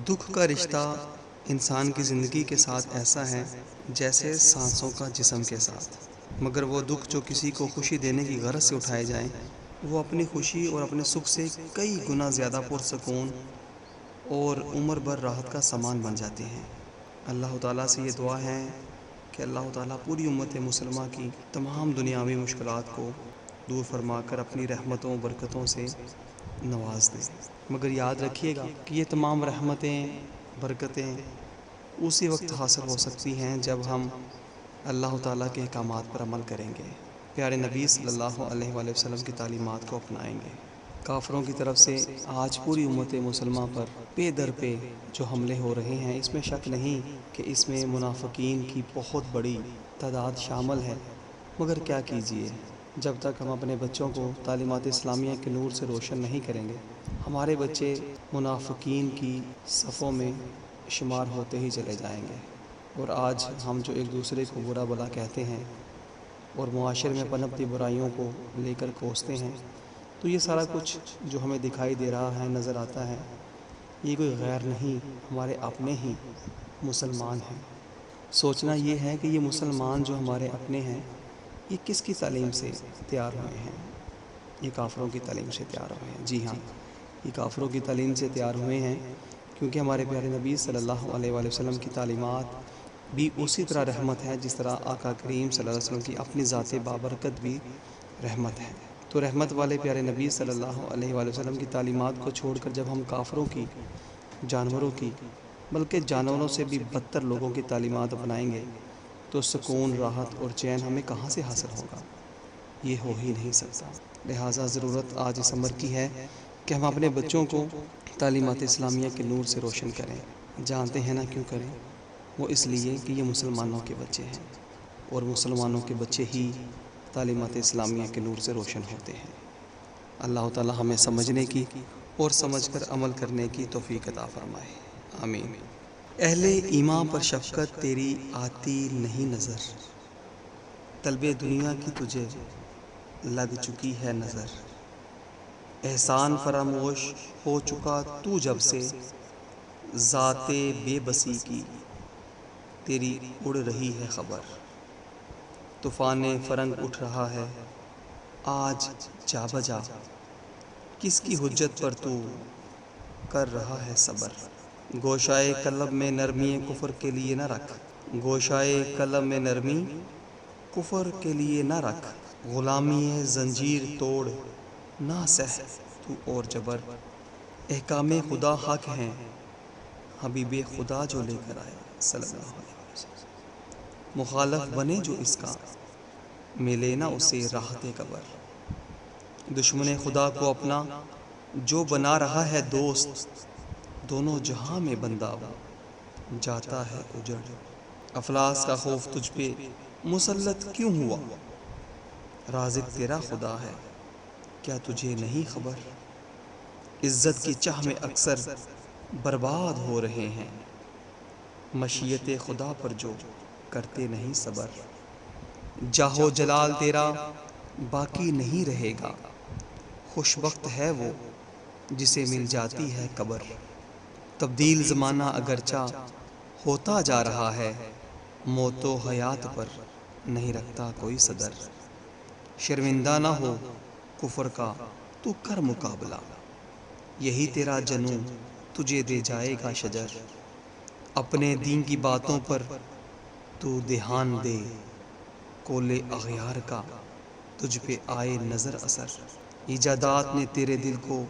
دکھ کا رشتہ انسان کی زندگی کے ساتھ ایسا ہے جیسے سانسوں کا جسم کے ساتھ، مگر وہ دکھ جو کسی کو خوشی دینے کی غرض سے اٹھائے جائیں وہ اپنی خوشی اور اپنے سکھ سے کئی گنا زیادہ پرسکون اور عمر بھر راحت کا سامان بن جاتے ہیں۔ اللہ تعالیٰ سے یہ دعا ہے کہ اللہ تعالیٰ پوری امت مسلمہ کی تمام دنیاوی مشکلات کو دور فرما کر اپنی رحمتوں و برکتوں سے نواز دے۔ مگر یاد رکھیے گا کہ یہ تمام رحمتیں برکتیں اسی وقت حاصل ہو سکتی ہیں جب ہم اللہ تعالیٰ کے احکامات پر عمل کریں گے، پیارے نبی صلی اللہ علیہ وآلہ وسلم کی تعلیمات کو اپنائیں گے۔ کافروں کی طرف سے آج پوری امت مسلمہ پر پے در پہ جو حملے ہو رہے ہیں، اس میں شک نہیں کہ اس میں منافقین کی بہت بڑی تعداد شامل ہے، مگر کیا کیجیے، جب تک ہم اپنے بچوں کو تعلیمات اسلامیہ کے نور سے روشن نہیں کریں گے، ہمارے بچے منافقین کی صفوں میں شمار ہوتے ہی چلے جائیں گے۔ اور آج ہم جو ایک دوسرے کو برا بھلا کہتے ہیں اور معاشرے میں پنپتی برائیوں کو لے کر کوستے ہیں، تو یہ سارا کچھ جو ہمیں دکھائی دے رہا ہے، نظر آتا ہے، یہ کوئی غیر نہیں، ہمارے اپنے ہی مسلمان ہیں۔ سوچنا یہ ہے کہ یہ مسلمان جو ہمارے اپنے ہیں، یہ کس کی تعلیم سے تیار ہوئے ہیں؟ یہ کافروں کی تعلیم سے تیار ہوئے ہیں۔ جی ہاں، یہ کافروں کی تعلیم سے تیار ہوئے ہیں، کیونکہ ہمارے پیارے نبی صلی اللہ علیہ وآلہ وسلم کی تعلیمات بھی اسی طرح رحمت ہے جس طرح آقا کریم صلی اللہ علیہ وسلم کی اپنی ذات بابرکت بھی رحمت ہے۔ تو رحمت والے پیارے نبی صلی اللہ علیہ وآلہ وسلم کی تعلیمات کو چھوڑ کر جب ہم کافروں کی، جانوروں کی، بلکہ جانوروں سے بھی بدتر لوگوں کی تعلیمات اپنائیں گے تو سکون، راحت اور چین ہمیں کہاں سے حاصل ہوگا؟ یہ ہو ہی نہیں سکتا۔ لہٰذا ضرورت آج اس امر کی ہے کہ ہم اپنے بچوں کو تعلیمات اسلامیہ کے نور سے روشن کریں۔ جانتے ہیں نا کیوں کریں؟ وہ اس لیے کہ یہ مسلمانوں کے بچے ہیں، اور مسلمانوں کے بچے ہی تعلیمات اسلامیہ کے نور سے روشن ہوتے ہیں۔ اللہ تعالی ہمیں سمجھنے کی اور سمجھ کر عمل کرنے کی توفیق عطا فرمائے، آمین۔ اہل ایمان پر شفقت تیری آتی نہیں نظر، طلب دنیا کی تجھے لگ چکی ہے نظر، احسان فراموش ہو چکا تو جب سے، ذات بے بسی کی تیری اڑ رہی ہے خبر، طوفان فرنگ اٹھ رہا ہے آج جا بجا، کس کی حجت پر تو کر رہا ہے صبر، گوشائے قلب میں نرمی کفر کے لیے نہ رکھ، گوشائے قلب میں نرمی کفر کے لیے نہ رکھ، غلامی زنجیر توڑ نہ سہ تو اور جبر، احکام خدا حق ہیں حبیب خدا جو لے کر آئے صلی اللہ علیہ وسلم، مخالف بنے جو اس کا ملے نہ اسے راحت قبر، دشمن خدا کو اپنا جو بنا رہا ہے دوست، دونوں جہاں میں بندہ وہ جاتا ہے اجڑ، افلاس کا خوف تجھ پہ مسلط کیوں ہوا، رازق تیرا خدا ہے کیا تجھے نہیں خبر، عزت کی چاہ میں اکثر برباد ہو رہے ہیں، مشیت خدا پر جو کرتے نہیں صبر، جاہو جلال تیرا باقی نہیں رہے گا، خوش بخت ہے وہ جسے مل جاتی ہے قبر، تبدیل زمانہ اگرچہ ہوتا جا رہا ہے، موت و حیات پر نہیں رکھتا کوئی صدر، شرمندہ نہ ہو کفر کا تو کر مقابلہ، یہی تیرا جنوں تجھے دے جائے گا شجر، اپنے دین کی باتوں پر تو دھیان دے، کولے اغیار کا تجھ پہ آئے نظر اثر، ایجادات نے تیرے دل کو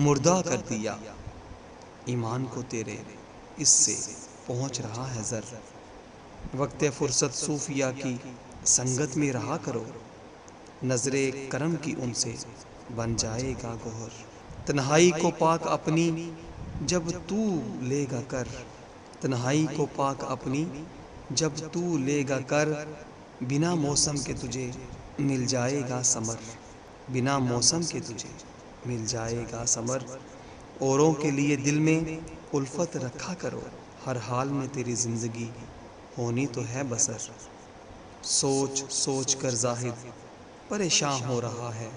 مردہ کر دیا، ایمان کو تیرے اس سے پہنچ رہا ہے زر، وقت فرصت صوفیہ کی سنگت میں رہا کرو، نظر کرم کی ان سے بن جائے گا گوہر، تنہائی کو پاک اپنی جب تو لے گا کر، تنہائی کو پاک اپنی جب تو لے گا کر، بنا موسم کے تجھے مل جائے گا ثمر، بنا موسم کے تجھے مل جائے گا ثمر، اوروں کے لیے دل میں الفت رکھا کرو، ہر حال میں تیری زندگی ہونی تو ہے بسر، سوچ سوچ کر زاہد پریشان ہو رہا ہے،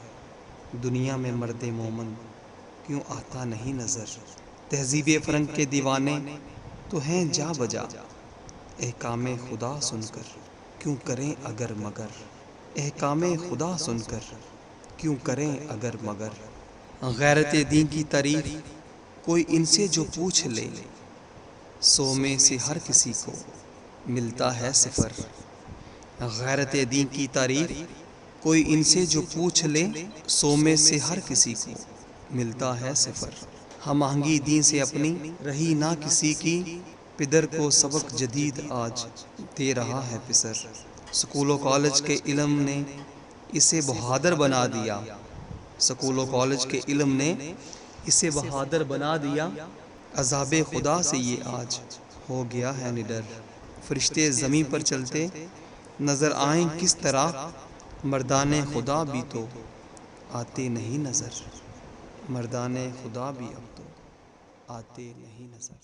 دنیا میں مرد مومن کیوں آتا نہیں نظر، تہذیب فرنگ کے دیوانے تو ہیں جا بجا، احکام خدا سن کر کیوں کریں اگر مگر، احکام خدا سن کر کیوں کریں اگر مگر۔ غیرت دین کی تعریف کوئی ان سے جو پوچھ لے، سو میں سے ہر کسی کو ملتا ہے صفر۔ غیرت دین کی تعریف کوئی ان سے جو پوچھ لے، سو میں سے ہر کسی کو ملتا ہے صفر۔ ہم آہنگی دین سے اپنی رہی نہ کسی کی، پدر کو سبق جدید آج دے رہا ہے پسر۔ سکول و کالج کے علم نے اسے بہادر بنا دیا، سکول و کالج کے علم نے اسے بہادر بنا دیا، عذاب خدا سے یہ آج ہو گیا ہے نڈر۔ فرشتے زمین پر چلتے نظر آئیں کس طرح، مردان خدا بھی تو آتے نہیں نظر، مردان خدا بھی اب تو آتے نہیں نظر۔